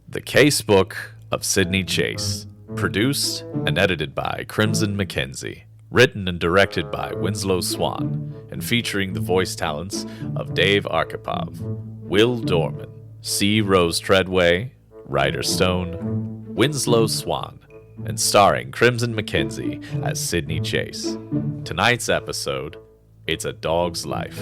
The Casebook of Sydney Chase. Produced and edited by Crimson McKenzie. Written and directed by Winslow Swan, and featuring the voice talents of Dave Arkipov, Will Dorman, C. Rose Treadway, Ryder Stone, Winslow Swan, and starring Crimson McKenzie as Sydney Chase. Tonight's episode, It's a Dog's Life.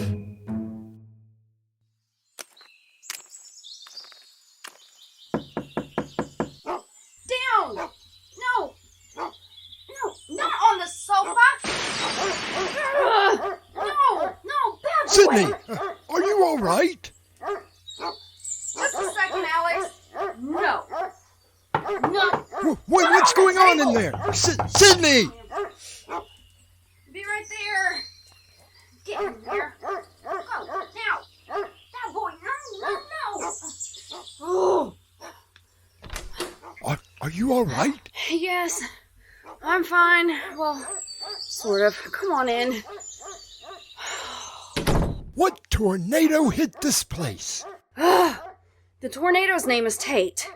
Down! No! No, not on the sofa! No, bad boy! Sydney, are you all right? Just a second, Alex. No. What's going on in there? Sydney! Be right there. Get in there. Oh, now. Bad boy, no. Oh. Are you all right? Yes, I'm fine. Well, sort of. Come on in. What tornado hit this place? The tornado's name is Tate,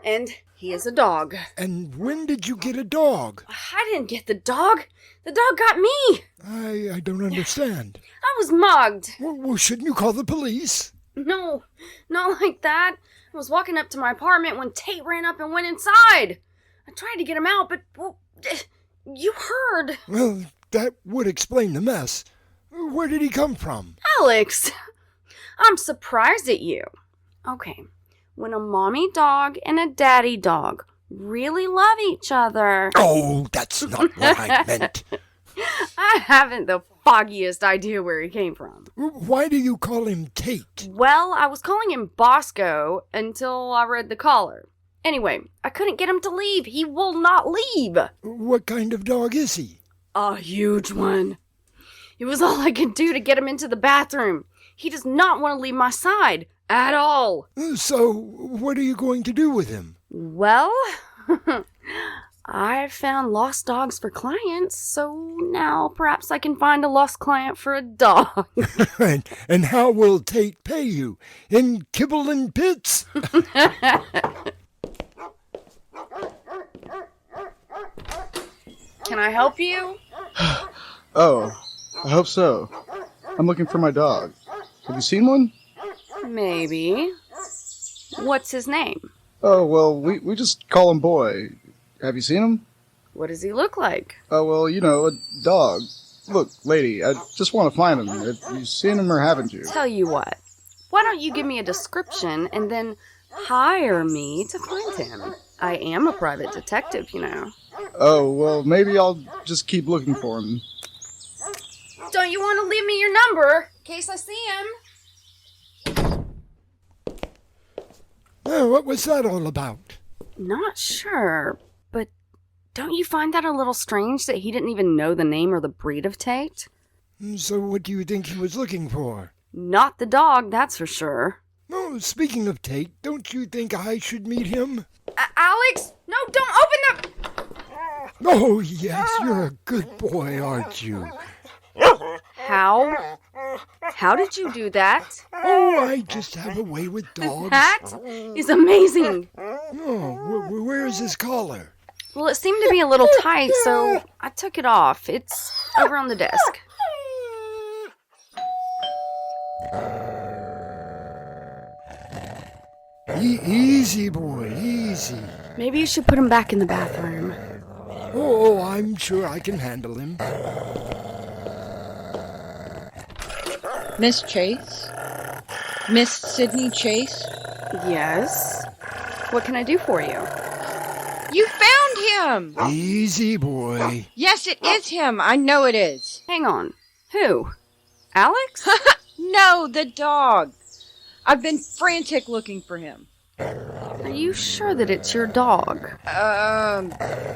and he is a dog. And when did you get a dog? I didn't get the dog. The dog got me. I don't understand. I was mugged. Well, shouldn't you call the police? No, not like that. I was walking up to my apartment when Tate ran up and went inside. I tried to get him out, but, well, you heard. Well, that would explain the mess. Where did he come from? Alex, I'm surprised at you. Okay, when a mommy dog and a daddy dog really love each other. Oh, that's not what I meant. I haven't the foggiest idea where he came from. Why do you call him Tate? Well, I was calling him Bosco until I read the collar. Anyway, I couldn't get him to leave. He will not leave. What kind of dog is he? A huge one. It was all I could do to get him into the bathroom. He does not want to leave my side at all. So, what are you going to do with him? Well, I found lost dogs for clients, so now perhaps I can find a lost client for a dog. And how will Tate pay you? In kibble and pits? Can I help you? Oh, I hope so. I'm looking for my dog. Have you seen one? Maybe. What's his name? Oh, well, we just call him Boy. Have you seen him? What does he look like? Oh, well, a dog. Look, lady, I just want to find him. Have you seen him or haven't you? Tell you what. Why don't you give me a description and then hire me to find him? I am a private detective, Oh, well, maybe I'll just keep looking for him. Don't you want to leave me your number in case I see him? What was that all about? Not sure, but don't you find that a little strange that he didn't even know the name or the breed of Tate? So what do you think he was looking for? Not the dog, that's for sure. Oh, speaking of Tate, don't you think I should meet him? Alex? No, don't open the... Oh, yes, you're a good boy, aren't you? How did you do that? Oh, I just have a way with dogs. That is amazing. Oh, where's his collar? Well, it seemed to be a little tight, so I took it off. It's over on the desk. Easy, boy, easy. Maybe you should put him back in the bathroom. Oh, I'm sure I can handle him. Miss Chase? Miss Sydney Chase? Yes? What can I do for you? You found him! Easy, boy. Yes, it is him. I know it is. Hang on. Who? Alex? No, the dog. I've been frantic looking for him. Are you sure that it's your dog?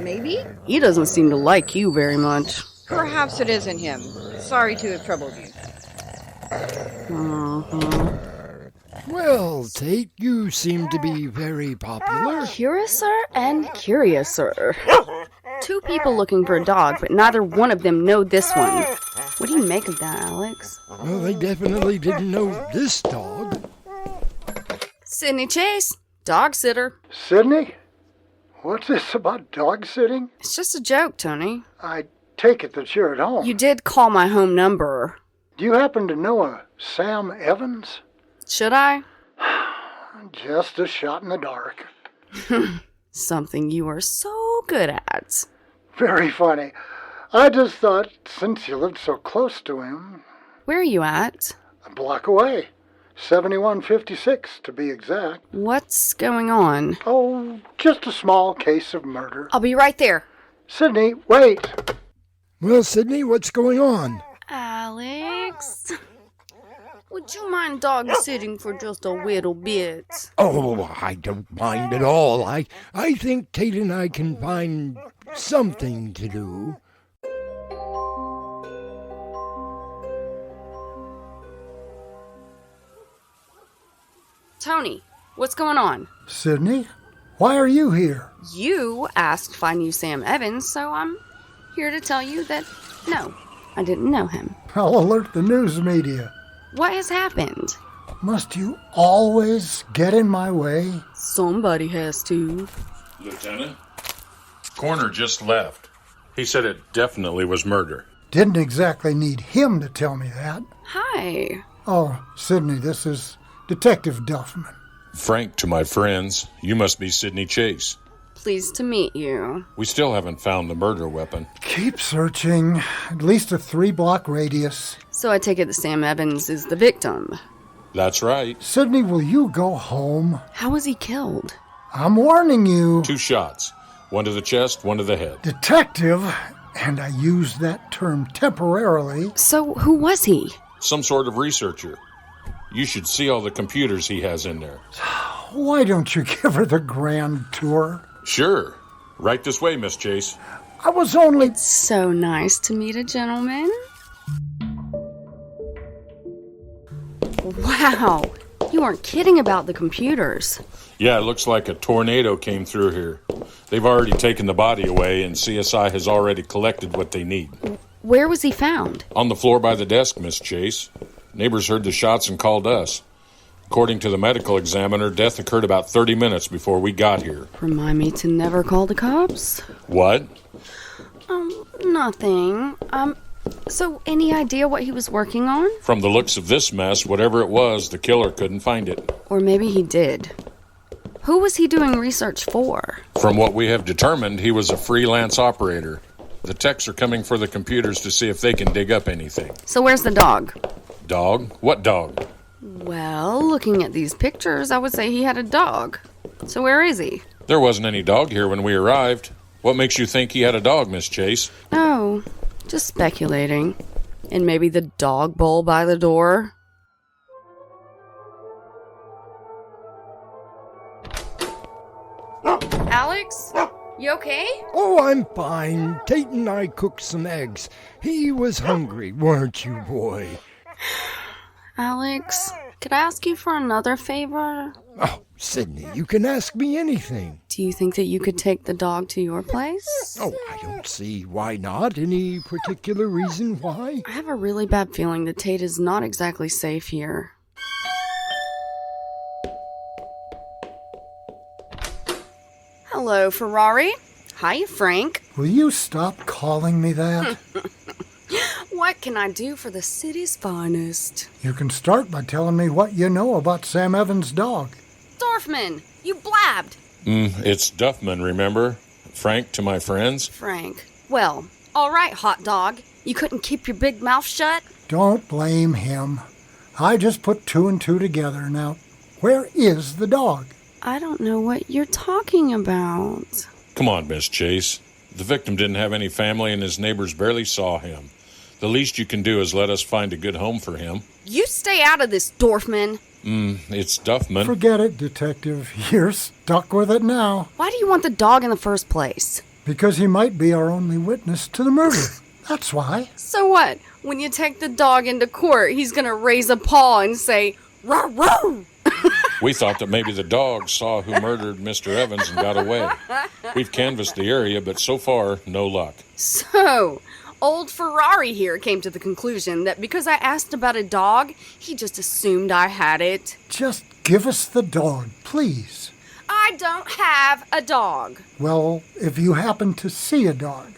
Maybe? He doesn't seem to like you very much. Perhaps it isn't him. Sorry to have troubled you. Well, Tate, you seem to be very popular. Curiouser and curiouser. Two people looking for a dog, but neither one of them know this one. What do you make of that, Alex? Well, they definitely didn't know this dog. Sydney Chase, dog sitter. Sydney? What's this about dog sitting? It's just a joke, Tony. I take it that you're at home. You did call my home number. Do you happen to know a Sam Evans? Should I? Just a shot in the dark. Something you are so good at. Very funny. I just thought, since you lived so close to him... Where are you at? A block away. 7156, to be exact. What's going on? Oh, just a small case of murder. I'll be right there. Sydney, wait. Well, Sydney, what's going on? Alex, would you mind dog sitting for just a little bit? Oh, I don't mind at all. I think Tate and I can find something to do. Tony, what's going on? Sydney, why are you here? You asked if I knew Sam Evans, so I'm here to tell you that no, I didn't know him. I'll alert the news media. What has happened? Must you always get in my way? Somebody has to. Lieutenant? Coroner just left. He said it definitely was murder. Didn't exactly need him to tell me that. Hi. Oh, Sydney, this is Detective Duffman. Frank to my friends, you must be Sydney Chase. Pleased to meet you. We still haven't found the murder weapon. Keep searching. At least a 3-block radius. So I take it that Sam Evans is the victim. That's right. Sydney, will you go home? How was he killed? I'm warning you. 2 shots. One to the chest, one to the head. Detective, and I use that term temporarily. So who was he? Some sort of researcher. You should see all the computers he has in there. Why don't you give her the grand tour? Sure. Right this way, Miss Chase. I was only... So nice to meet a gentleman. Wow, you aren't kidding about the computers. Yeah, it looks like a tornado came through here. They've already taken the body away, and CSI has already collected what they need. Where was he found? On the floor by the desk, Miss Chase. Neighbors heard the shots and called us. According to the medical examiner, death occurred about 30 minutes before we got here. Remind me to never call the cops? What? Nothing. So any idea what he was working on? From the looks of this mess, whatever it was, the killer couldn't find it. Or maybe he did. Who was he doing research for? From what we have determined, he was a freelance operator. The techs are coming for the computers to see if they can dig up anything. So where's the dog? Dog? What dog? Well, looking at these pictures, I would say he had a dog. So where is he? There wasn't any dog here when we arrived. What makes you think he had a dog, Miss Chase? Oh, just speculating. And maybe the dog bowl by the door? Alex? You okay? Oh, I'm fine. Tate and I cooked some eggs. He was hungry, weren't you, boy? Alex, could I ask you for another favor? Oh, Sydney, you can ask me anything. Do you think that you could take the dog to your place? Oh, I don't see why not. Any particular reason why? I have a really bad feeling that Tate is not exactly safe here. Hello, Ferrari. Hi, Frank. Will you stop calling me that? What can I do for the city's finest? You can start by telling me what you know about Sam Evans' dog. Dorfman, you blabbed. It's Duffman, remember? Frank to my friends? Frank. Well, all right, hot dog. You couldn't keep your big mouth shut? Don't blame him. I just put 2 and 2 together. Now, where is the dog? I don't know what you're talking about. Come on, Miss Chase. The victim didn't have any family and his neighbors barely saw him. The least you can do is let us find a good home for him. You stay out of this, Dorfman. It's Duffman. Forget it, Detective. You're stuck with it now. Why do you want the dog in the first place? Because he might be our only witness to the murder. That's why. So what? When you take the dog into court, he's gonna raise a paw and say, "Row, row." We thought that maybe the dog saw who murdered Mr. Evans and got away. We've canvassed the area, but so far, no luck. So, old Ferrari here came to the conclusion that because I asked about a dog, he just assumed I had it. Just give us the dog, please. I don't have a dog. Well, if you happen to see a dog,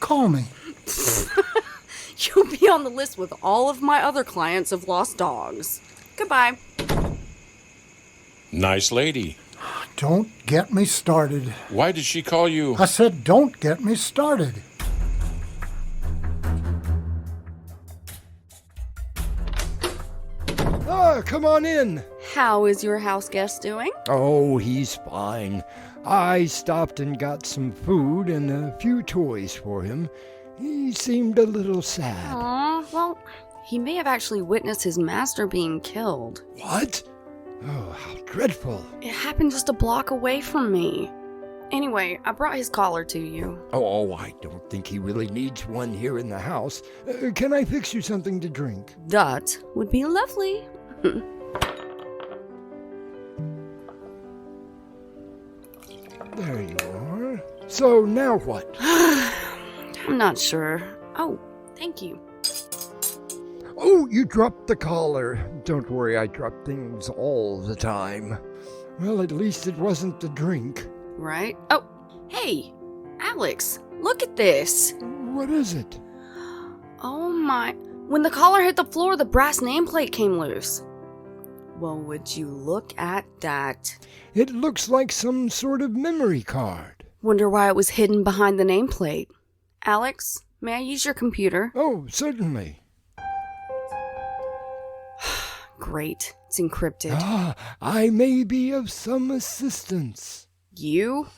call me. You'll be on the list with all of my other clients of lost dogs. Goodbye. Nice lady. Don't get me started. Why did she call you? I said don't get me started. Come on in. How is your house guest doing? Oh, he's fine. I stopped and got some food and a few toys for him. He seemed a little sad. Aw, well, he may have actually witnessed his master being killed. What? Oh, how dreadful. It happened just a block away from me. Anyway, I brought his collar to you. Oh, I don't think he really needs one here in the house. Can I fix you something to drink? That would be lovely. There you are. So now what? I'm not sure. Oh, thank you. Oh, you dropped the collar. Don't worry, I drop things all the time. Well, at least it wasn't the drink. Right? Oh, hey, Alex, look at this. What is it? Oh my. When the collar hit the floor, the brass nameplate came loose. Well, would you look at that? It looks like some sort of memory card. Wonder why it was hidden behind the nameplate. Alex, may I use your computer? Oh, certainly. Great, it's encrypted. Ah, I may be of some assistance. You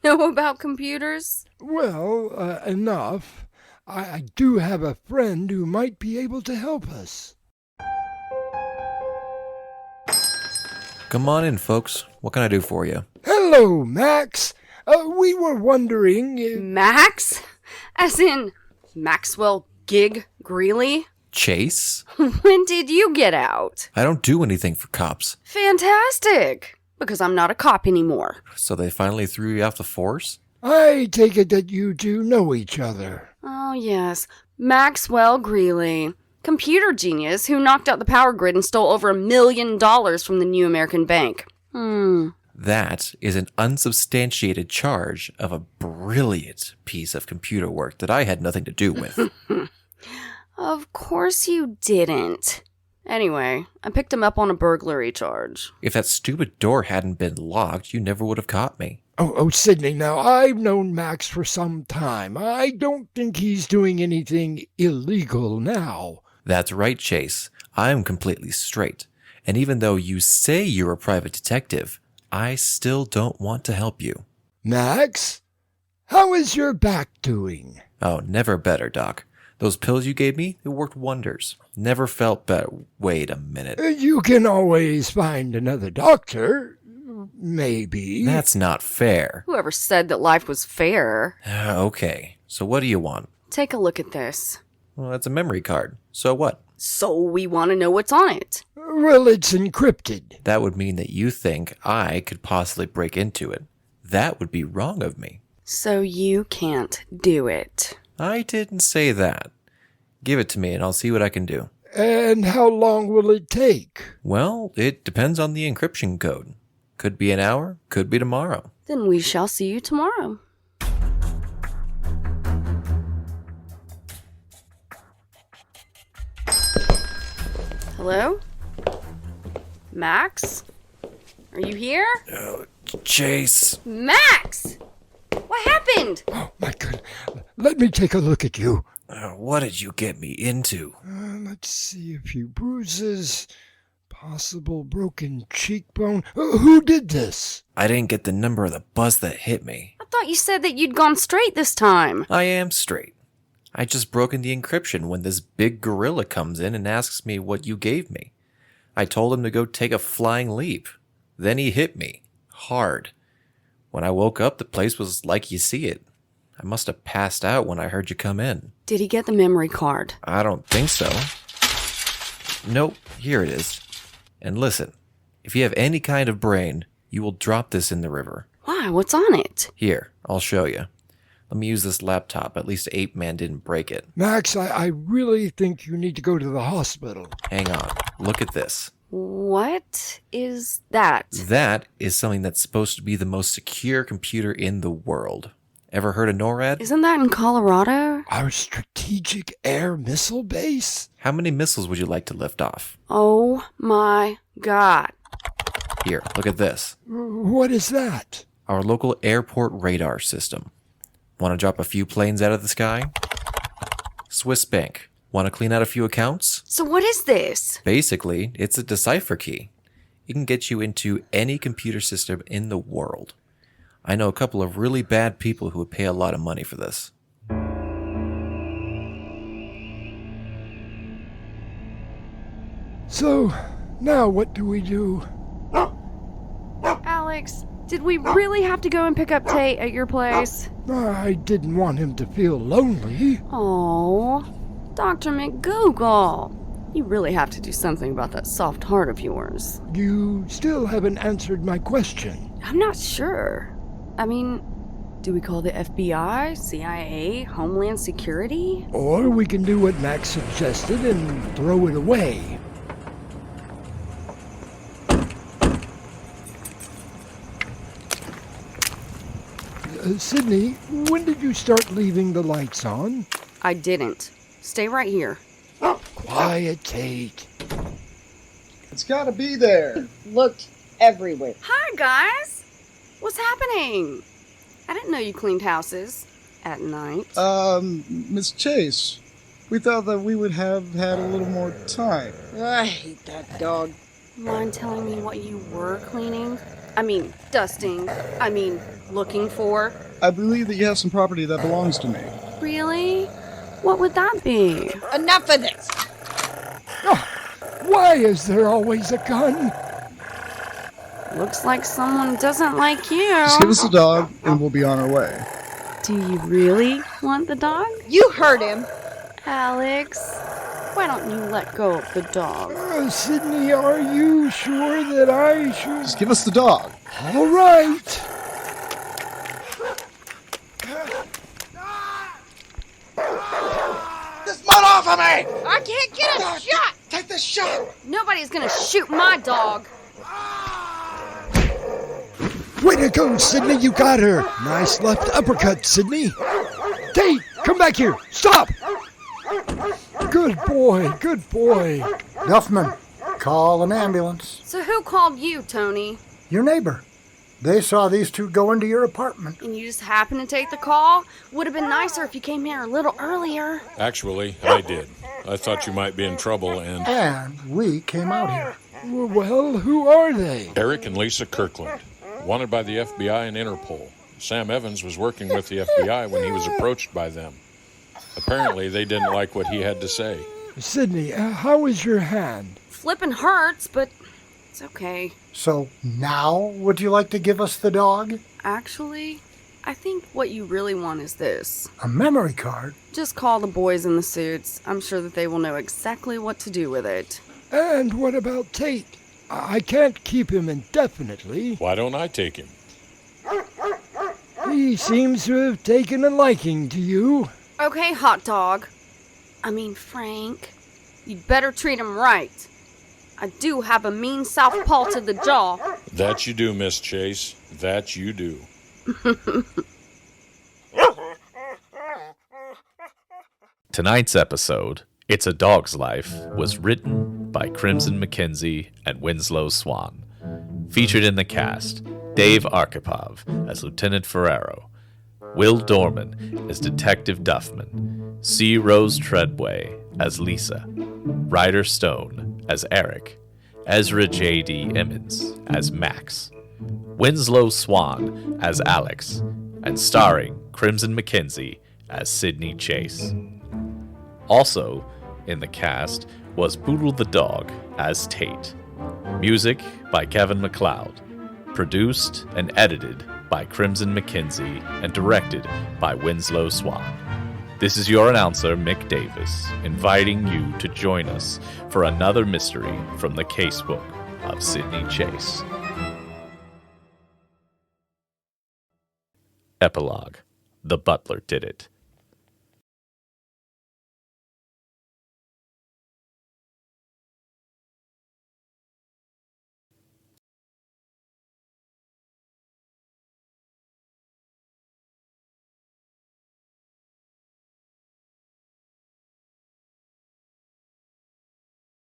know about computers? Well, enough. I do have a friend who might be able to help us. Come on in, folks. What can I do for you? Hello, Max. We were wondering if... Max? As in Maxwell Gig Greeley? Chase? When did you get out? I don't do anything for cops. Fantastic! Because I'm not a cop anymore. So they finally threw you off the force? I take it that you two know each other. Oh, yes. Maxwell Greeley. Computer genius who knocked out the power grid and stole over $1 million from the New American Bank. That is an unsubstantiated charge of a brilliant piece of computer work that I had nothing to do with. Of course you didn't. Anyway, I picked him up on a burglary charge. If that stupid door hadn't been locked, you never would have caught me. Oh, Sidney, now, I've known Max for some time. I don't think he's doing anything illegal now. That's right, Chase. I'm completely straight. And even though you say you're a private detective, I still don't want to help you. Max, how is your back doing? Oh, never better, Doc. Those pills you gave me, it worked wonders. Never felt better. Wait a minute. You can always find another doctor. Maybe. That's not fair. Whoever said that life was fair? Okay, so what do you want? Take a look at this. Well, it's a memory card. So what? So we want to know what's on it. Well, it's encrypted. That would mean that you think I could possibly break into it. That would be wrong of me. So you can't do it. I didn't say that. Give it to me and I'll see what I can do. And how long will it take? Well, it depends on the encryption code. Could be an hour, could be tomorrow. Then we shall see you tomorrow. Hello? Max? Are you here? Chase. Max! What happened? Oh, my God. Let me take a look at you. What did you get me into? Let's see, a few bruises, possible broken cheekbone. Who did this? I didn't get the number of the bus that hit me. I thought you said that you'd gone straight this time. I am straight. I just broken the encryption when this big gorilla comes in and asks me what you gave me. I told him to go take a flying leap. Then he hit me. Hard. When I woke up, the place was like you see it. I must have passed out when I heard you come in. Did he get the memory card? I don't think so. Nope, here it is. And listen, if you have any kind of brain, you will drop this in the river. Why? What's on it? Here, I'll show you. Let me use this laptop. At least Ape Man didn't break it. Max, I really think you need to go to the hospital. Hang on. Look at this. What is that? That is something that's supposed to be the most secure computer in the world. Ever heard of NORAD? Isn't that in Colorado? Our strategic air missile base? How many missiles would you like to lift off? Oh my god. Here, look at this. What is that? Our local airport radar system. Want to drop a few planes out of the sky? Swiss Bank. Want to clean out a few accounts? So what is this? Basically, it's a decipher key. It can get you into any computer system in the world. I know a couple of really bad people who would pay a lot of money for this. So, now what do we do? Alex, did we really have to go and pick up Tate at your place? I didn't want him to feel lonely. Oh, Dr. McDougle. You really have to do something about that soft heart of yours. You still haven't answered my question. I'm not sure. I mean, do we call the FBI, CIA, Homeland Security? Or we can do what Max suggested and throw it away. Sydney, when did you start leaving the lights on? I didn't. Stay right here. Quiet, Tate. It's gotta be there. Looked everywhere. Hi, guys. What's happening? I didn't know you cleaned houses at night. Miss Chase, we thought that we would have had a little more time. I hate that dog. Mind telling me what you were cleaning? I mean, dusting. I mean, looking for. I believe that you have some property that belongs to me. Really? What would that be? Enough of this. Why is there always a gun? Looks like someone doesn't like you. Just give us the dog, and we'll be on our way. Do you really want the dog? You heard him. Alex, why don't you let go of the dog? Sydney, are you sure that I should? Just give us the dog. All right. This mud off of me! I can't get a shot. Take this shot! Nobody's gonna shoot my dog. Way to go, Sydney, you got her. Nice left uppercut, Sydney. Tate, come back here. Stop. Good boy, good boy. Duffman, call an ambulance. So who called you, Tony? Your neighbor. They saw these two go into your apartment. And you just happened to take the call? Would have been nicer if you came here a little earlier. Actually, I did. I thought you might be in trouble, and And we came out here. Well, who are they? Eric and Lisa Kirkland, wanted by the FBI and Interpol. Sam Evans was working with the FBI when he was approached by them. Apparently, they didn't like what he had to say. Sydney, how is your hand? Flippin' hurts, but it's okay. So now would you like to give us the dog? Actually, I think what you really want is this. A memory card? Just call the boys in the suits. I'm sure that they will know exactly what to do with it. And what about Tate? I can't keep him indefinitely. Why don't I take him? He seems to have taken a liking to you. Okay, hot dog. I mean, Frank, you'd better treat him right. I do have a mean southpaw to the jaw. That you do, Miss Chase. That you do. Tonight's episode, It's a Dog's Life, was written by Crimson McKenzie and Winslow Swan. Featured in the cast, Dave Arkipov as Lieutenant Ferrero, Will Dorman as Detective Duffman, C. Rose Treadway as Lisa, Ryder Stone as Eric, Ezra J.D. Emmans as Max, Winslow Swan as Alex, and starring Crimson McKenzie as Sydney Chase. Also in the cast was Boodle the dog as Tate. Music by Kevin MacLeod. Produced and edited by Crimson McKenzie and directed by Winslow Swan. This is your announcer, Mick Davis, inviting you to join us for another mystery from the Casebook of Sydney Chase. Epilogue. The butler did it.